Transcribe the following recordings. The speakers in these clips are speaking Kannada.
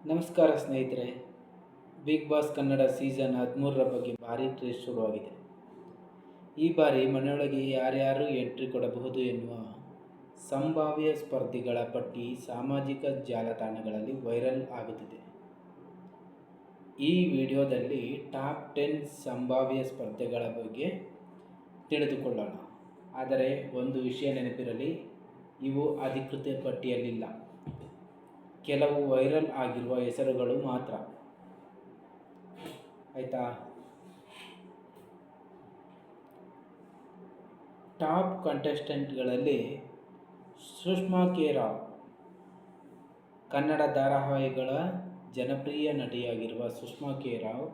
ನಮಸ್ಕಾರ ಸ್ನೇಹಿತರೆ. ಬಿಗ್ ಬಾಸ್ ಕನ್ನಡ ಸೀಸನ್ 13ರ ಬಗ್ಗೆ ಭಾರೀ ಕ್ರೇಜ್ ಶುರುವಾಗಿದೆ. ಈ ಬಾರಿ ಮನೆಯೊಳಗೆ ಯಾರ್ಯಾರು ಎಂಟ್ರಿ ಕೊಡಬಹುದು ಎನ್ನುವ ಸಂಭಾವ್ಯ ಸ್ಪರ್ಧಿಗಳ ಪಟ್ಟಿ ಸಾಮಾಜಿಕ ಜಾಲತಾಣಗಳಲ್ಲಿ ವೈರಲ್ ಆಗುತ್ತಿದೆ. ಈ ವಿಡಿಯೋದಲ್ಲಿ ಟಾಪ್ 10 ಸಂಭಾವ್ಯ ಸ್ಪರ್ಧಿಗಳ ಬಗ್ಗೆ ತಿಳಿದುಕೊಳ್ಳೋಣ. ಆದರೆ ಒಂದು ವಿಷಯ ನೆನಪಿರಲಿ, ಇವು ಅಧಿಕೃತ ಪಟ್ಟಿಯಲ್ಲಿಲ್ಲ, ಕೆಲವು ವೈರಲ್ ಆಗಿರುವ ಹೆಸರುಗಳು ಮಾತ್ರ. ಆಯಿತಾ? ಟಾಪ್ ಕಂಟೆಸ್ಟೆಂಟ್ಗಳಲ್ಲಿ ಸುಷ್ಮಾ ಕೆ ರಾವ್. ಕನ್ನಡ ಧಾರಾವಾಹಿಗಳ ಜನಪ್ರಿಯ ನಟಿಯಾಗಿರುವ ಸುಷ್ಮಾ ಕೆ ರಾವ್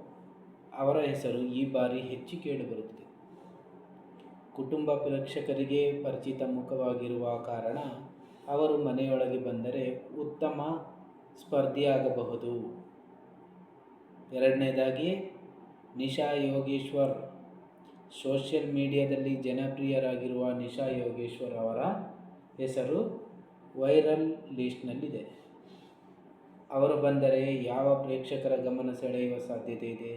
ಅವರ ಹೆಸರು ಈ ಬಾರಿ ಹೆಚ್ಚು ಕೇಳಿಬರುತ್ತಿದೆ. ಕುಟುಂಬ ಪ್ರೇಕ್ಷಕರಿಗೆ ಪರಿಚಿತ ಮುಖವಾಗಿರುವ ಕಾರಣ ಅವರು ಮನೆಯೊಳಗೆ ಬಂದರೆ ಉತ್ತಮ ಸ್ಪರ್ಧಿಯಾಗಬಹುದು. ಎರಡನೇದಾಗಿ ನಿಶಾ ಯೋಗೇಶ್ವರ್. ಸೋಷಿಯಲ್ ಮೀಡಿಯಾದಲ್ಲಿ ಜನಪ್ರಿಯರಾಗಿರುವ ನಿಶಾ ಯೋಗೇಶ್ವರ್ ಅವರ ಹೆಸರು ವೈರಲ್ ಲಿಸ್ಟ್ನಲ್ಲಿದೆ. ಅವರು ಬಂದರೆ ಯಾವ ಪ್ರೇಕ್ಷಕರ ಗಮನ ಸೆಳೆಯುವ ಸಾಧ್ಯತೆ ಇದೆ?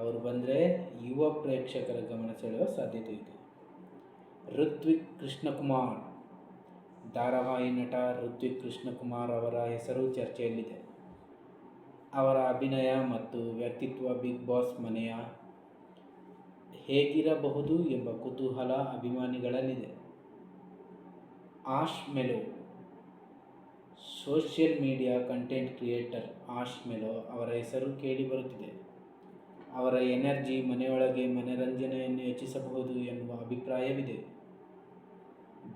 ಅವರು ಬಂದರೆ ಯುವ ಪ್ರೇಕ್ಷಕರ ಗಮನ ಸೆಳೆಯುವ ಸಾಧ್ಯತೆ ಇದೆ. ಋತ್ವಿಕ್ ಕೃಷ್ಣಕುಮಾರ್. ಧಾರಾವಾಹಿ ನಟ ಋತ್ವಿಕ್ ಕೃಷ್ಣಕುಮಾರ್ ಅವರ ಹೆಸರು ಚರ್ಚೆಯಲ್ಲಿದೆ. ಅವರ ಅಭಿನಯ ಮತ್ತು ವ್ಯಕ್ತಿತ್ವ ಬಿಗ್ ಬಾಸ್ ಮನೆಯ ಹೇಗಿರಬಹುದು ಎಂಬ ಕುತೂಹಲ ಅಭಿಮಾನಿಗಳಲ್ಲಿದೆ. Ash Melo. Social media content creator Ash Melo ಅವರ ಹೆಸರು ಕೇಳಿಬರುತ್ತಿದೆ. ಅವರ ಎನರ್ಜಿ ಮನೆಯೊಳಗೆ ಮನರಂಜನೆಯನ್ನು ಹೆಚ್ಚಿಸಬಹುದು ಎನ್ನುವ ಅಭಿಪ್ರಾಯವಿದೆ.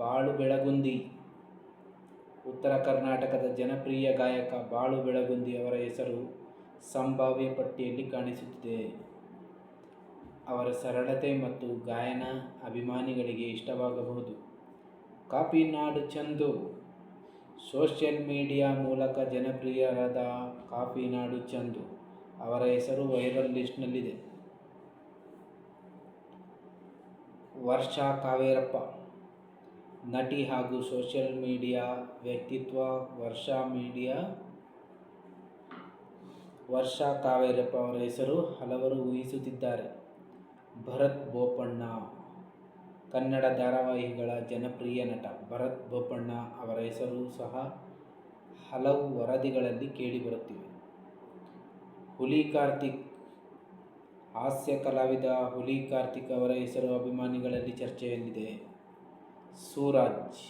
ಬಾಳು ಬೆಳಗುಂದಿ. ಉತ್ತರ ಕರ್ನಾಟಕದ ಜನಪ್ರಿಯ ಗಾಯಕ ಬಾಳು ಬೆಳಗುಂದಿ ಅವರ ಹೆಸರು ಸಂಭಾವ್ಯ ಪಟ್ಟಿಯಲ್ಲಿ ಕಾಣಿಸುತ್ತಿದೆ. ಅವರ ಸರಳತೆ ಮತ್ತು ಗಾಯನ ಅಭಿಮಾನಿಗಳಿಗೆ ಇಷ್ಟವಾಗಬಹುದು. ಕಾಪಿನಾಡು ಚಂದು. ಸೋಷಿಯಲ್ ಮೀಡಿಯಾ ಮೂಲಕ ಜನಪ್ರಿಯರಾದ ಕಾಪಿನಾಡು ಚಂದು ಅವರ ಹೆಸರು ವೈರಲ್ ಲಿಸ್ಟ್ನಲ್ಲಿದೆ. ವರ್ಷಾ ಕಾವೇರಪ್ಪ. ನಟಿ ಹಾಗೂ ಸೋಷಿಯಲ್ ಮೀಡಿಯಾ ವ್ಯಕ್ತಿತ್ವ ವರ್ಷಾ ಕಾವೇರಪ್ಪ ಅವರ ಹೆಸರು ಹಲವರು ಊಹಿಸುತ್ತಿದ್ದಾರೆ. ಭರತ್ ಬೋಪಣ್ಣ. ಕನ್ನಡ ಧಾರಾವಾಹಿಗಳ ಜನಪ್ರಿಯ ನಟ ಭರತ್ ಬೋಪಣ್ಣ ಅವರ ಹೆಸರು ಸಹ ಹಲವು ವರದಿಗಳಲ್ಲಿ ಕೇಳಿಬರುತ್ತಿವೆ. ಹುಲಿ ಕಾರ್ತಿಕ್. ಹಾಸ್ಯ ಕಲಾವಿದ ಹುಲಿ ಕಾರ್ತಿಕ್ ಅವರ ಹೆಸರು ಅಭಿಮಾನಿಗಳಲ್ಲಿ ಚರ್ಚೆಯಲ್ಲಿದೆ. ಸೂರಜ್.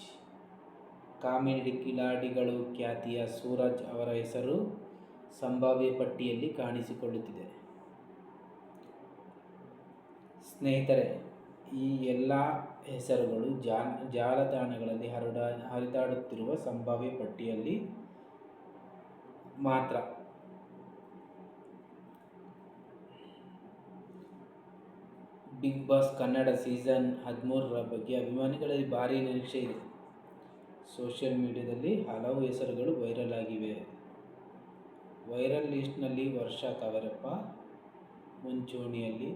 ಕಾಮಿಡಿ ಕಿಲಾಡಿಗಳು ಖ್ಯಾತಿಯ ಸೂರಜ್ ಅವರ ಹೆಸರು ಸಂಭಾವ್ಯ ಪಟ್ಟಿಯಲ್ಲಿ ಕಾಣಿಸಿಕೊಳ್ಳುತ್ತಿದೆ. ಸ್ನೇಹಿತರೆ, ಈ ಎಲ್ಲ ಹೆಸರುಗಳು ಜಾಲತಾಣಗಳಲ್ಲಿ ಹರಿದಾಡುತ್ತಿರುವ ಸಂಭಾವ್ಯ ಪಟ್ಟಿಯಲ್ಲಿ ಮಾತ್ರ. ಬಿಗ್ ಬಾಸ್ ಕನ್ನಡ ಸೀಸನ್ 13ರ ಬಗ್ಗೆ ಅಭಿಮಾನಿಗಳಲ್ಲಿ ಭಾರೀ ನಿರೀಕ್ಷೆ ಇದೆ. ಸೋಷಿಯಲ್ ಮೀಡಿಯಾದಲ್ಲಿ ಹಲವು ಹೆಸರುಗಳು ವೈರಲ್ ಆಗಿವೆ. ವೈರಲ್ ಲಿಸ್ಟ್ನಲ್ಲಿ ವರ್ಷಾ ಕಾವೇರಪ್ಪ ಮುಂಚೂಣಿಯಲ್ಲಿ.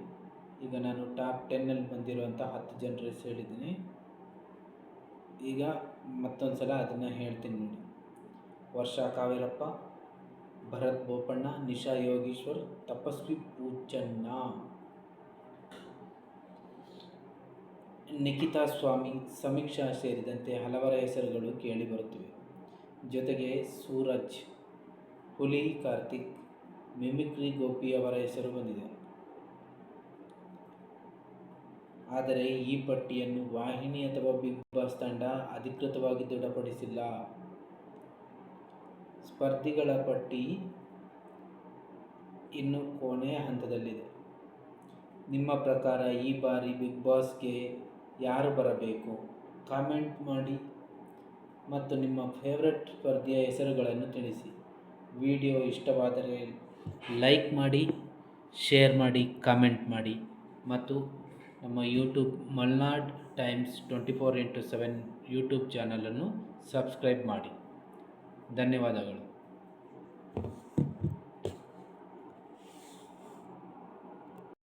ಈಗ ನಾನು ಟಾಪ್ 10ನಲ್ಲಿ ಬಂದಿರುವಂಥ 10 ಜನರ ಹೆಸರು ಹೇಳಿದ್ದೀನಿ. ಈಗ ಮತ್ತೊಂದು ಸಲ ಅದನ್ನು ಹೇಳ್ತೀನಿ ನೋಡಿ. ವರ್ಷಾ ಕಾವೇರಪ್ಪ, ಭರತ್ ಬೋಪಣ್ಣ, ನಿಶಾ ಯೋಗೇಶ್ವರ್, ತಪಸ್ವಿ ಪೂಚಣ್ಣ, ನಿಖಿತಾ ಸ್ವಾಮಿ, ಸಮೀಕ್ಷಾ ಸೇರಿದಂತೆ ಹಲವರ ಹೆಸರುಗಳು ಕೇಳಿಬರುತ್ತಿವೆ. ಜೊತೆಗೆ ಸೂರಜ್, ಹುಲಿ ಕಾರ್ತಿಕ್, ಮಿಮಿಕ್ರಿ ಗೋಪಿ ಅವರ ಹೆಸರು ಬಂದಿದೆ. ಆದರೆ ಈ ಪಟ್ಟಿಯನ್ನು ವಾಹಿನಿ ಅಥವಾ ಬಿಗ್ ಬಾಸ್ ತಂಡ ಅಧಿಕೃತವಾಗಿ ದೃಢಪಡಿಸಿಲ್ಲ. ಸ್ಪರ್ಧಿಗಳ ಪಟ್ಟಿ ಇನ್ನು ಕೊನೆಯ ಹಂತದಲ್ಲಿದೆ. ನಿಮ್ಮ ಪ್ರಕಾರ ಈ ಬಾರಿ ಬಿಗ್ ಬಾಸ್ಗೆ ಯಾರು ಬರಬೇಕು? ಕಾಮೆಂಟ್ ಮಾಡಿ ಮತ್ತು ನಿಮ್ಮ ಫೇವರೆಟ್ ಸ್ಪರ್ಧಿಯ ಹೆಸರುಗಳನ್ನು ತಿಳಿಸಿ. ವಿಡಿಯೋ ಇಷ್ಟವಾದರೆ ಲೈಕ್ ಮಾಡಿ, ಶೇರ್ ಮಾಡಿ, ಕಾಮೆಂಟ್ ಮಾಡಿ ಮತ್ತು ನಮ್ಮ YouTube Malnad times 24x7 YouTube ಚಾನಲನ್ನು ಸಬ್ಸ್ಕ್ರೈಬ್ ಮಾಡಿ. ಧನ್ಯವಾದಗಳು.